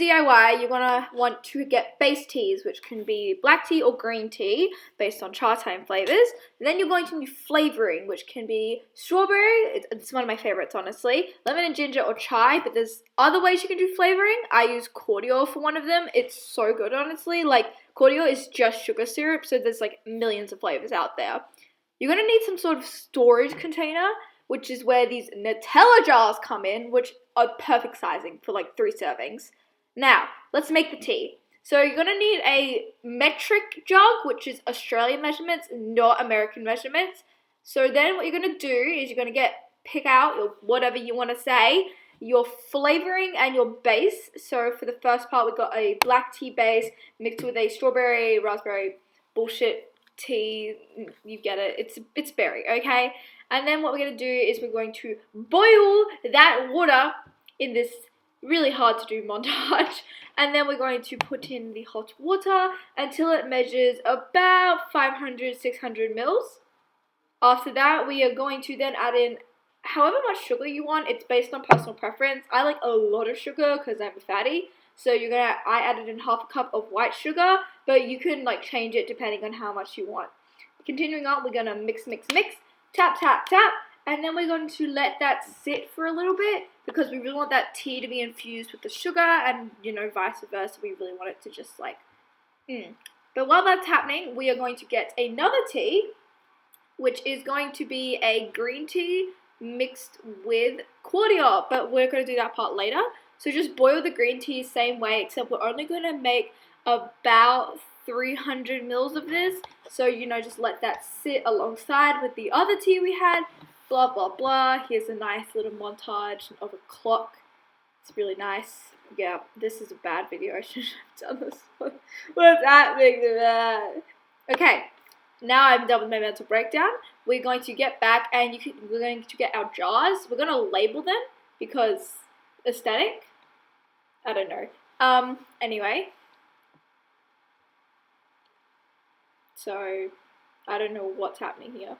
DIY, you're gonna want to get base teas, which can be black tea or green tea, based on chai time flavors. And then you're going to need flavoring, which can be strawberry, it's one of my favorites, honestly, lemon and ginger or chai, but there's other ways you can do flavoring. I use cordial for one of them. It's so good, honestly. Like, cordial is just sugar syrup, so there's like millions of flavors out there. You're gonna need some sort of storage container, which is where these Nutella jars come in, which are perfect sizing for like 3 servings. Now, let's make the tea. So you're going to need a metric jug, which is Australian measurements, not American measurements. So then what you're going to do is you're going to pick out your, whatever you want to say, your flavoring and your base. So for the first part, we've got a black tea base mixed with a strawberry, raspberry, bullshit tea. You get it. It's berry, okay? And then what we're going to do is we're going to boil that water in this really hard to do montage. And then we're going to put in the hot water until it measures about 500-600 mils. After that, we are going to then add in however much sugar you want. It's based on personal preference. I like a lot of sugar because I'm a fatty. So I added in half a cup of white sugar, but you can like change it depending on how much you want. Continuing on, we're going to mix, tap, tap, tap, and then we're going to let that sit for a little bit because we really want that tea to be infused with the sugar and, you know, vice versa. We really want it to just like, But while that's happening, we are going to get another tea, which is going to be a green tea mixed with cordial, but we're going to do that part later. So just boil the green tea same way, except we're only going to make about 300 mils of this. So, you know, just let that sit alongside with the other tea we had. Blah, blah, blah. Here's a nice little montage of a clock. It's really nice. Yeah, this is a bad video. I shouldn't have done this one. What's happening to that? Okay, now I'm done with my mental breakdown. We're going to get back and we're going to get our jars. We're going to label them because aesthetic. I don't know. Anyway. So, I don't know what's happening here.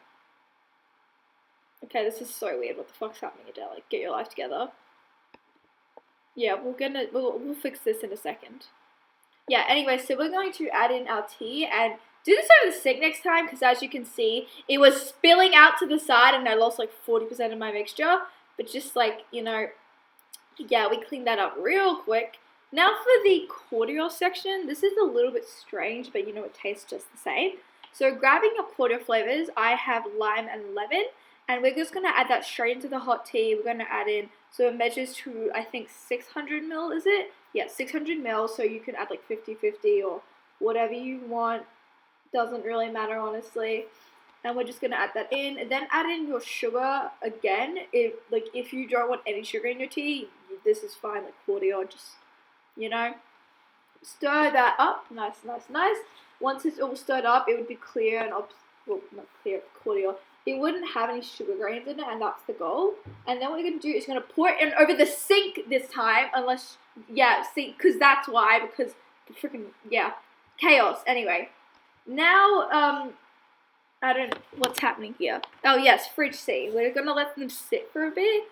Okay, this is so weird. What the fuck's happening, Adele? Like, get your life together. Yeah, we'll fix this in a second. Yeah, anyway, so we're going to add in our tea and do this over the sink next time because as you can see, it was spilling out to the side and I lost like 40% of my mixture. But just like, you know, yeah, we cleaned that up real quick. Now for the cordial section, this is a little bit strange, but you know, it tastes just the same. So grabbing your cordial flavors, I have lime and lemon, and we're just going to add that straight into the hot tea. We're going to add in, so it measures to, I think, 600 mil, is it? Yeah, 600 mil, so you can add like 50-50 or whatever you want. Doesn't really matter, honestly. And we're just going to add that in, and then add in your sugar again. If you don't want any sugar in your tea, this is fine, like cordial, just, you know, stir that up, nice. Once it's all stirred up, it would be clear and, well, not clear, cordial. It wouldn't have any sugar grains in it, and that's the goal. And then what you're going to do is you're going to pour it in over the sink this time, unless, yeah, see, because that's why, because freaking, yeah, chaos. Anyway, now, I don't know what's happening here. Oh, yes, fridge C. We're going to let them sit for a bit.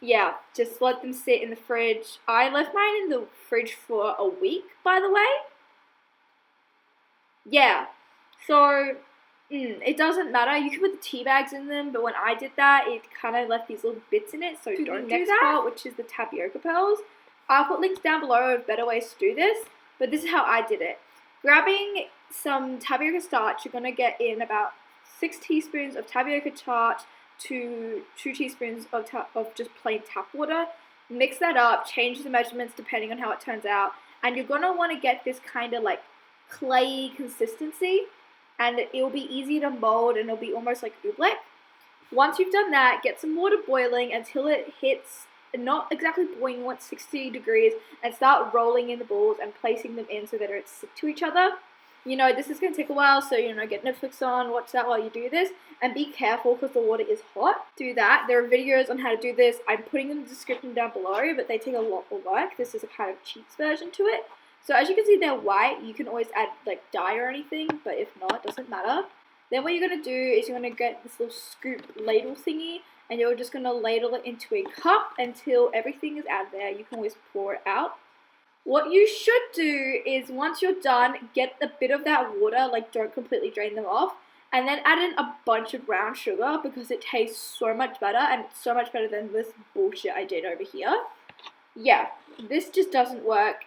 Yeah, just let them sit in the fridge. I left mine in the fridge for a week, by the way. Yeah, so it doesn't matter. You can put the tea bags in them, but when I did that, it kind of left these little bits in it, so don't do that. Part, which is the tapioca pearls. I'll put links down below of better ways to do this, but this is how I did it. Grabbing some tapioca starch, you're going to get in about 6 teaspoons of tapioca starch to 2 teaspoons of just plain tap water. Mix that up, change the measurements depending on how it turns out, and you're going to want to get this kind of like clayey consistency, and it'll be easy to mold and it'll be almost like oobleck. Once you've done that, get some water boiling until it hits, not exactly boiling, want 60 degrees, and start rolling in the balls and placing them in so that it's stick to each other. You know, this is going to take a while, so, you know, get Netflix on, watch that while you do this, and be careful because the water is hot. Do that. There are videos on how to do this. I'm putting them in the description down below, but they take a lot of work. This is a kind of cheats version to it. So as you can see, they're white. You can always add like dye or anything, but if not, it doesn't matter. Then what you're going to do is you're going to get this little scoop ladle thingy, and you're just going to ladle it into a cup until everything is out there. You can always pour it out. What you should do is once you're done, get a bit of that water, like don't completely drain them off, and then add in a bunch of brown sugar because it tastes so much better and it's so much better than this bullshit I did over here. Yeah, this just doesn't work.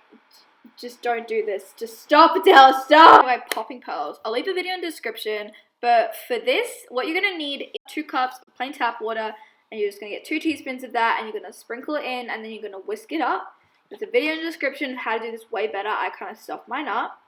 Just don't do this. Just stop, Adele, stop! My popping pearls. I'll leave a video in the description, but for this, what you're gonna need is 2 cups of plain tap water, and you're just gonna get 2 teaspoons of that, and you're gonna sprinkle it in, and then you're gonna whisk it up. There's a video in the description of how to do this way better. I kind of stuffed mine up.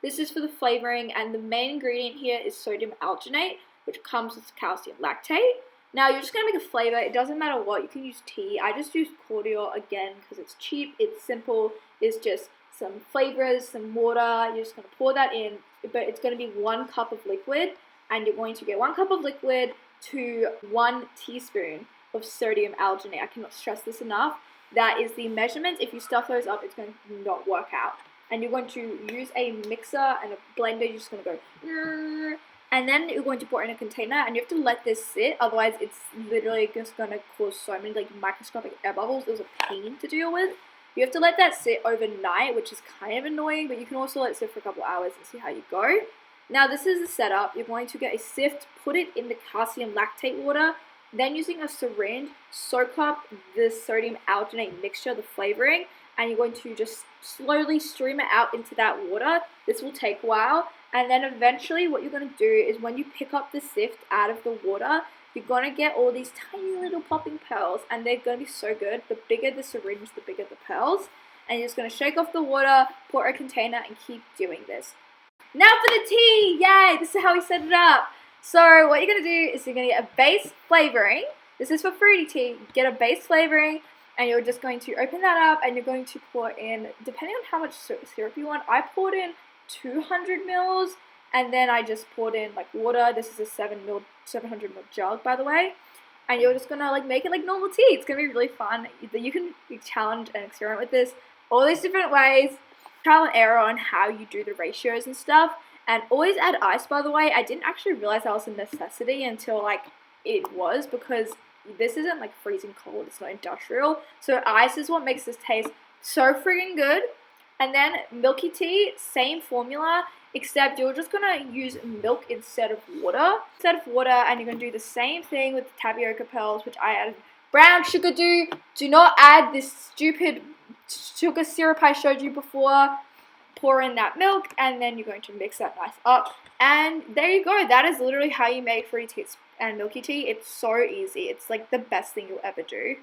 This is for the flavoring, and the main ingredient here is sodium alginate, which comes with calcium lactate. Now, you're just going to make a flavor. It doesn't matter what. You can use tea. I just use cordial again because it's cheap. It's simple. It's just some flavors, some water. You're just going to pour that in, but it's going to be 1 cup of liquid, and you're going to get 1 cup of liquid to 1 teaspoon of sodium alginate. I cannot stress this enough. That is the measurements. If you stuff those up, it's going to not work out. And you're going to use a mixer and a blender. You're just going to go, and then you're going to pour it in a container, and you have to let this sit. Otherwise, it's literally just going to cause so many like microscopic air bubbles. It was a pain to deal with. You have to let that sit overnight, which is kind of annoying, but you can also let it sit for a couple hours and see how you go. Now, this is the setup. You're going to get a sift, put it in the calcium lactate water, then using a syringe, soak up the sodium alginate mixture, the flavoring, and you're going to just slowly stream it out into that water. This will take a while, and then eventually what you're going to do is when you pick up the sift out of the water, you're going to get all these tiny little popping pearls, and they're going to be so good. The bigger the syringe, the bigger the pearls. And you're just going to shake off the water, pour a container, and keep doing this. Now for the tea! Yay! This is how we set it up. So what you're going to do is you're going to get a base flavoring. This is for fruity tea. Get a base flavoring, and you're just going to open that up, and you're going to pour in, depending on how much syrup you want, I poured in 200 mils, and then I just poured in like water. This is a 700 ml jug, by the way. And you're just gonna like make it like normal tea. It's gonna be really fun. You can challenge and experiment with this all these different ways, trial and error on how you do the ratios and stuff. And always add ice, by the way. I didn't actually realize that was a necessity until like it was, because this isn't like freezing cold, it's not industrial. So ice is what makes this taste so friggin' good. And then milky tea, same formula, except you're just gonna use milk instead of water. And you're gonna do the same thing with the tapioca pearls, which I added brown sugar. Do not add this stupid sugar syrup I showed you before. Pour in that milk, and then you're going to mix that nice up. And there you go. That is literally how you make fruity tea and milky tea. It's so easy. It's like the best thing you'll ever do.